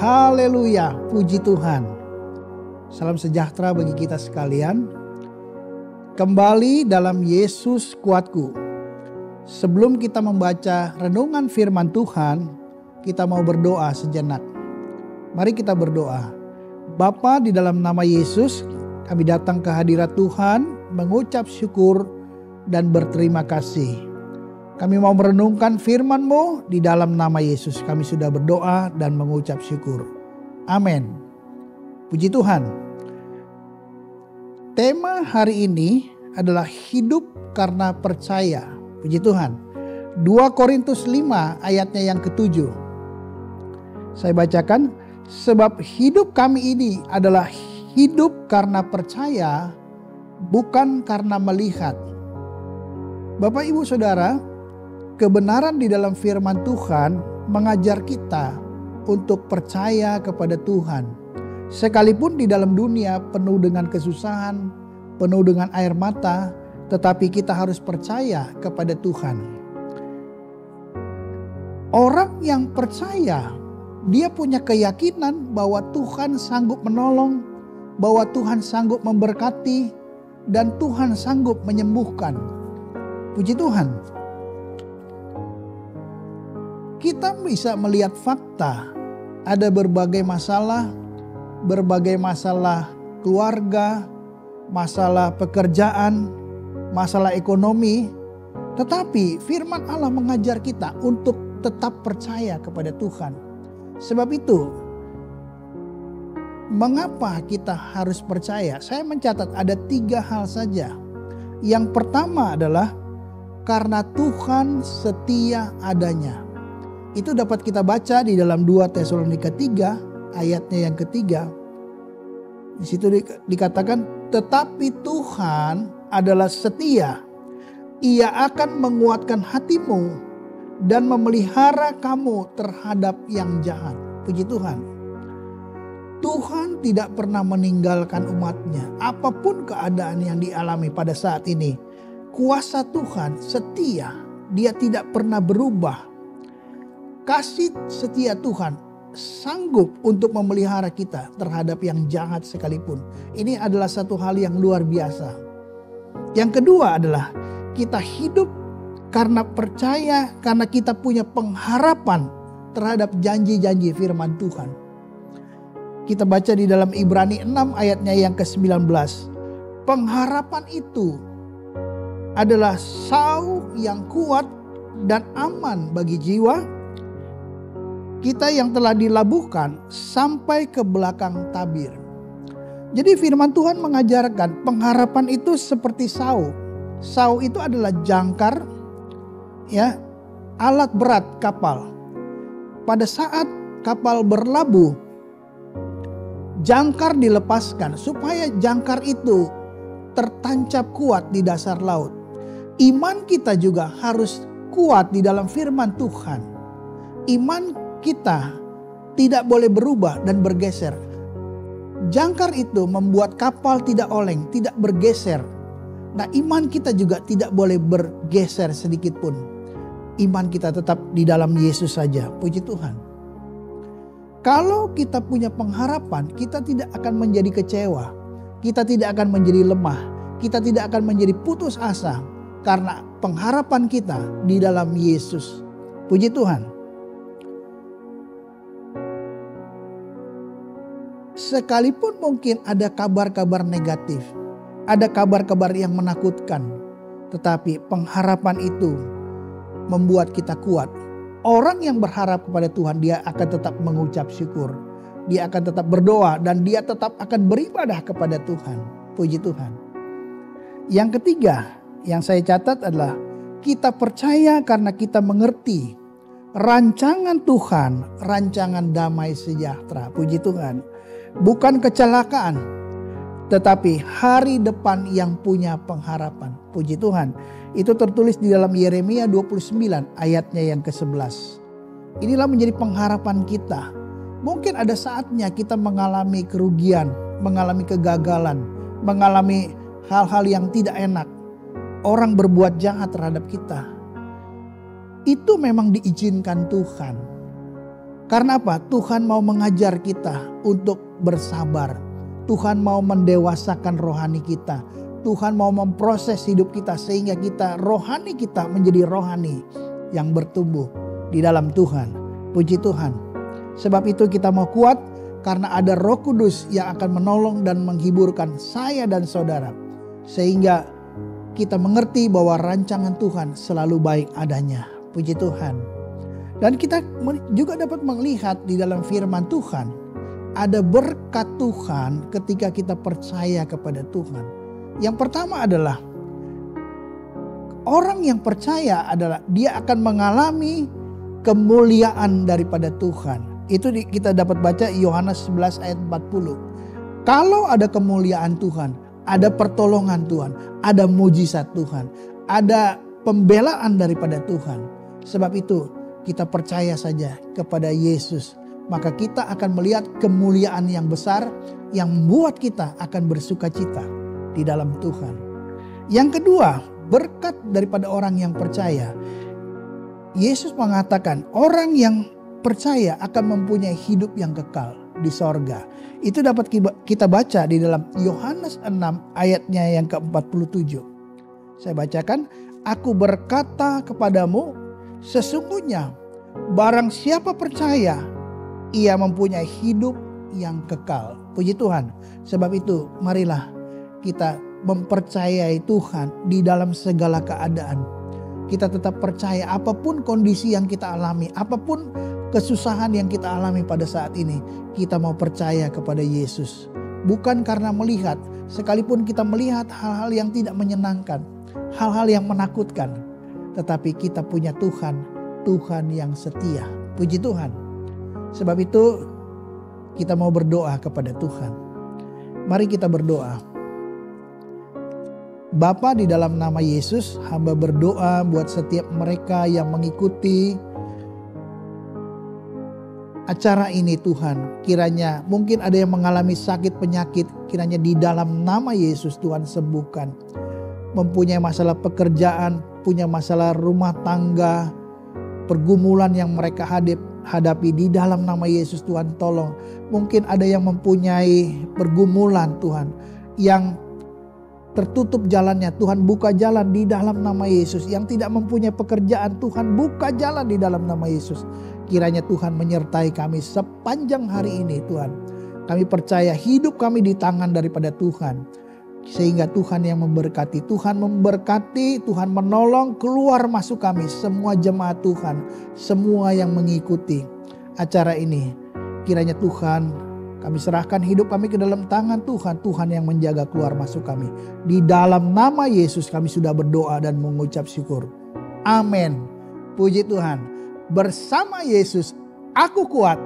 Haleluya, puji Tuhan. Salam sejahtera bagi kita sekalian. Kembali dalam Yesus kuatku. Sebelum kita membaca renungan firman Tuhan, kita mau berdoa sejenak. Mari kita berdoa. Bapa, di dalam nama Yesus, kami datang ke hadirat Tuhan, mengucap syukur dan berterima kasih. Kami mau merenungkan firman-Mu, di dalam nama Yesus kami sudah berdoa dan mengucap syukur. Amin. Puji Tuhan. Tema hari ini adalah hidup karena percaya. Puji Tuhan. 2 Korintus 5 ayatnya yang ke-7. Saya bacakan. Sebab hidup kami ini adalah hidup karena percaya, bukan karena melihat. Bapak, Ibu, Saudara, kebenaran di dalam firman Tuhan mengajar kita untuk percaya kepada Tuhan. Sekalipun di dalam dunia penuh dengan kesusahan, penuh dengan air mata, tetapi kita harus percaya kepada Tuhan. Orang yang percaya, dia punya keyakinan bahwa Tuhan sanggup menolong, bahwa Tuhan sanggup memberkati, dan Tuhan sanggup menyembuhkan. Puji Tuhan. Kita bisa melihat fakta, ada berbagai masalah keluarga, masalah pekerjaan, masalah ekonomi. Tetapi firman Allah mengajar kita untuk tetap percaya kepada Tuhan. Sebab itu, mengapa kita harus percaya? Saya mencatat ada 3 hal saja. Yang pertama adalah karena Tuhan setia adanya. Itu dapat kita baca di dalam 2 Tesalonika 3 ayatnya yang ketiga. Di situ dikatakan, tetapi Tuhan adalah setia. Ia akan menguatkan hatimu dan memelihara kamu terhadap yang jahat. Puji Tuhan. Tuhan tidak pernah meninggalkan umatnya. Apapun keadaan yang dialami pada saat ini, kuasa Tuhan setia. Dia tidak pernah berubah. Kasih setia Tuhan sanggup untuk memelihara kita terhadap yang jahat sekalipun. Ini adalah satu hal yang luar biasa. Yang kedua adalah kita hidup karena percaya, karena kita punya pengharapan terhadap janji-janji firman Tuhan. Kita baca di dalam Ibrani 6 ayatnya yang ke-19. Pengharapan itu adalah sau yang kuat dan aman bagi jiwa kita yang telah dilabuhkan sampai ke belakang tabir. Jadi firman Tuhan mengajarkan pengharapan itu seperti sau. Sau itu adalah jangkar, ya, alat berat kapal. Pada saat kapal berlabuh, jangkar dilepaskan supaya jangkar itu tertancap kuat di dasar laut. Iman kita juga harus kuat di dalam firman Tuhan. Iman kita tidak boleh berubah dan bergeser. Jangkar itu membuat kapal tidak oleng, tidak bergeser. Nah, iman kita juga tidak boleh bergeser sedikit pun. Iman kita tetap di dalam Yesus saja. Puji Tuhan. Kalau kita punya pengharapan, kita tidak akan menjadi kecewa. Kita tidak akan menjadi lemah. Kita tidak akan menjadi putus asa. Karena pengharapan kita di dalam Yesus. Puji Tuhan. Sekalipun mungkin ada kabar-kabar negatif. Ada kabar-kabar yang menakutkan. Tetapi pengharapan itu membuat kita kuat. Orang yang berharap kepada Tuhan, dia akan tetap mengucap syukur. Dia akan tetap berdoa dan dia tetap akan beribadah kepada Tuhan. Puji Tuhan. Yang ketiga yang saya catat adalah kita percaya karena kita mengerti rancangan Tuhan, rancangan damai sejahtera. Puji Tuhan. Bukan kecelakaan, tetapi hari depan yang punya pengharapan. Puji Tuhan. Itu tertulis di dalam Yeremia 29 ayatnya yang ke-11. Inilah menjadi pengharapan kita. Mungkin ada saatnya kita mengalami kerugian, mengalami kegagalan, mengalami hal-hal yang tidak enak. Orang berbuat jahat terhadap kita. Itu memang diizinkan Tuhan. Karena apa? Tuhan mau mengajar kita untuk bersabar. Tuhan mau mendewasakan rohani kita. Tuhan mau memproses hidup kita sehingga rohani kita menjadi rohani yang bertumbuh di dalam Tuhan. Puji Tuhan. Sebab itu kita mau kuat karena ada Roh Kudus yang akan menolong dan menghiburkan saya dan saudara. Sehingga kita mengerti bahwa rancangan Tuhan selalu baik adanya. Puji Tuhan. Dan kita juga dapat melihat di dalam firman Tuhan, ada berkat Tuhan ketika kita percaya kepada Tuhan. Yang pertama adalah, orang yang percaya adalah dia akan mengalami kemuliaan daripada Tuhan. Itu kita dapat baca Yohanes 11 ayat 40. Kalau ada kemuliaan Tuhan, ada pertolongan Tuhan, ada mujizat Tuhan, ada pembelaan daripada Tuhan. Sebab itu kita percaya saja kepada Yesus, maka kita akan melihat kemuliaan yang besar yang membuat kita akan bersukacita di dalam Tuhan. Yang kedua, berkat daripada orang yang percaya. Yesus mengatakan orang yang percaya akan mempunyai hidup yang kekal di sorga. Itu dapat kita baca di dalam Yohanes 6 ayatnya yang ke-47. Saya bacakan, aku berkata kepadamu, sesungguhnya barang siapa percaya, ia mempunyai hidup yang kekal. Puji Tuhan. Sebab itu marilah kita mempercayai Tuhan di dalam segala keadaan. Kita tetap percaya apapun kondisi yang kita alami, apapun kesusahan yang kita alami pada saat ini, kita mau percaya kepada Yesus. Bukan karena melihat, sekalipun kita melihat hal-hal yang tidak menyenangkan, hal-hal yang menakutkan, tetapi kita punya Tuhan, Tuhan yang setia. Puji Tuhan. Sebab itu kita mau berdoa kepada Tuhan. Mari kita berdoa. Bapa, di dalam nama Yesus, hamba berdoa buat setiap mereka yang mengikuti acara ini Tuhan. Kiranya mungkin ada yang mengalami sakit penyakit, kiranya di dalam nama Yesus Tuhan sembuhkan. Mempunyai masalah pekerjaan, punya masalah rumah tangga, pergumulan yang mereka hadapi, di dalam nama Yesus Tuhan tolong. Mungkin ada yang mempunyai pergumulan Tuhan yang tertutup jalannya, Tuhan buka jalan di dalam nama Yesus. Yang tidak mempunyai pekerjaan, Tuhan buka jalan di dalam nama Yesus. Kiranya Tuhan menyertai kami sepanjang hari ini Tuhan. Kami percaya hidup kami di tangan daripada Tuhan. Sehingga Tuhan yang memberkati, Tuhan memberkati, Tuhan menolong keluar masuk kami, semua jemaat Tuhan, semua yang mengikuti acara ini. Kiranya Tuhan, kami serahkan hidup kami ke dalam tangan Tuhan, Tuhan yang menjaga keluar masuk kami. Di dalam nama Yesus kami sudah berdoa dan mengucap syukur. Amin. Puji Tuhan. Bersama Yesus aku kuat.